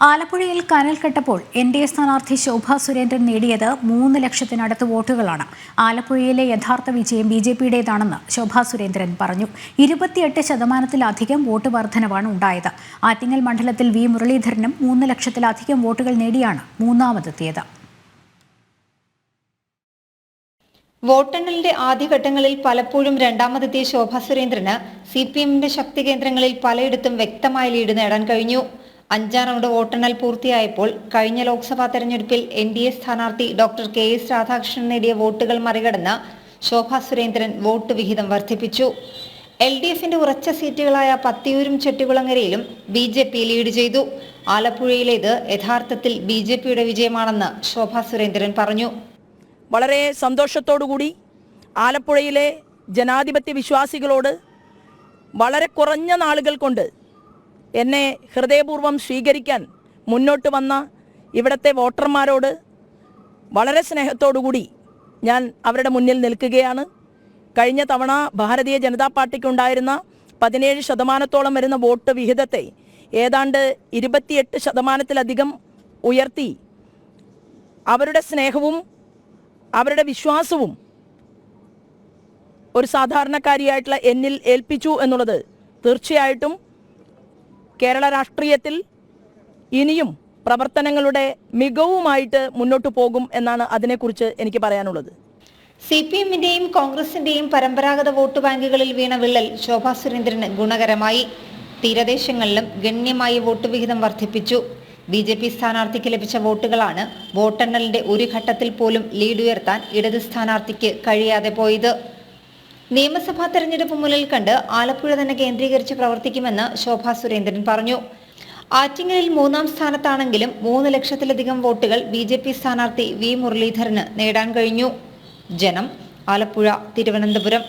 ആലപ്പുഴയിൽ കനൽ കെട്ടപ്പോൾ എൻ.ഡി.എ സ്ഥാനാർത്ഥി ശോഭാ സുരേന്ദ്രൻ നേടിയത് 3 ലക്ഷത്തിനടുത്ത് വോട്ടുകളാണ്. ആലപ്പുഴയിലെ യഥാർത്ഥ വിജയം ബി.ജെ.പിയുടേതാണെന്ന് ശോഭാ സുരേന്ദ്രൻ പറഞ്ഞു. 28% വോട്ട് വർധനവാണ് ഉണ്ടായത്. ആറ്റിങ്ങൽ മണ്ഡലത്തിൽ വി മുരളീധരനും 3 ലക്ഷത്തിലധികം വോട്ടുകൾ നേടിയാണ് മൂന്നാമതെത്തിയത്. വോട്ടെണ്ണലിന്റെ ആദ്യഘട്ടങ്ങളിൽ പലപ്പോഴും രണ്ടാമതെത്തിയ ശോഭാ സുരേന്ദ്രന് CPM-ന്റെ ശക്തി കേന്ദ്രങ്ങളിൽ പലയിടത്തും വ്യക്തമായ ലീഡ് നേടാൻ കഴിഞ്ഞു. 5 റൗണ്ട് വോട്ടെണ്ണൽ പൂർത്തിയായപ്പോൾ കഴിഞ്ഞ ലോക്സഭാ തെരഞ്ഞെടുപ്പിൽ NDA സ്ഥാനാർത്ഥി ഡോക്ടർ KS രാധാകൃഷ്ണൻ നേടിയ വോട്ടുകൾ മറികടന്ന് ശോഭാ സുരേന്ദ്രൻ വോട്ട് വിഹിതം വർദ്ധിപ്പിച്ചു. LDF-ന്റെ ഉറച്ച സീറ്റുകളായ പത്തിയൂരും ചെട്ടികുളങ്ങരയിലും BJP ലീഡ് ചെയ്തു. ആലപ്പുഴയിലേത് യഥാർത്ഥത്തിൽ BJP-യുടെ വിജയമാണെന്ന് ശോഭാ സുരേന്ദ്രൻ പറഞ്ഞു. വളരെ സന്തോഷത്തോടുകൂടി ആലപ്പുഴയിലെ ജനാധിപത്യ വിശ്വാസികളോട് വളരെ കുറഞ്ഞ നാളുകൾ കൊണ്ട് എന്നെ ഹൃദയപൂർവ്വം സ്വീകരിക്കാൻ മുന്നോട്ട് വന്ന ഇവിടുത്തെ വോട്ടർമാരോട് വളരെ സ്നേഹത്തോടുകൂടി ഞാൻ അവരുടെ മുന്നിൽ നിൽക്കുകയാണ്. കഴിഞ്ഞ തവണ ഭാരതീയ ജനതാ പാർട്ടിക്കുണ്ടായിരുന്ന 17% വരുന്ന വോട്ട് വിഹിതത്തെ ഏതാണ്ട് 28%-ലധികം ഉയർത്തി അവരുടെ സ്നേഹവും അവരുടെ വിശ്വാസവും ഒരു സാധാരണക്കാരിയായിട്ടുള്ള എന്നിൽ ഏൽപ്പിച്ചു എന്നുള്ളത് തീർച്ചയായിട്ടും കേരള രാഷ്ട്രീയത്തിൽ ഇനിയും പ്രവർത്തനങ്ങളുടെ മികവുമായിട്ട് മുന്നോട്ട് പോകും എന്നാണ് അതിനെക്കുറിച്ച് എനിക്ക് പറയാനുള്ളത്. CPM-ന്റെയും കോൺഗ്രസിന്റെയും പരമ്പരാഗത വോട്ട് ബാങ്കുകളിൽ വീണ വിള്ളൽ ശോഭാ സുരേന്ദ്രന് ഗുണകരമായി. തീരദേശങ്ങളിലും ഗണ്യമായി വോട്ട് വിഹിതം വർദ്ധിപ്പിച്ചു. BJP സ്ഥാനാർത്ഥിക്ക് ലഭിച്ച വോട്ടുകളാണ് വോട്ടെണ്ണലിന്റെ ഒരു ഘട്ടത്തിൽ പോലും ലീഡ് ഉയർത്താൻ ഇടത് സ്ഥാനാർത്ഥിക്ക് കഴിയാതെ പോയത്. നിയമസഭാ തെരഞ്ഞെടുപ്പ് മുന്നിൽ കണ്ട് ആലപ്പുഴ തന്നെ കേന്ദ്രീകരിച്ച് പ്രവർത്തിക്കുമെന്ന് ശോഭാ സുരേന്ദ്രൻ പറഞ്ഞു. ആറ്റിങ്ങലിൽ 3-ാം സ്ഥാനത്താണെങ്കിലും 3 ലക്ഷത്തിലധികം വോട്ടുകൾ BJP സ്ഥാനാർത്ഥി വി മുരളീധരന് നേടാൻ കഴിഞ്ഞു. ജനം, ആലപ്പുഴ, തിരുവനന്തപുരം.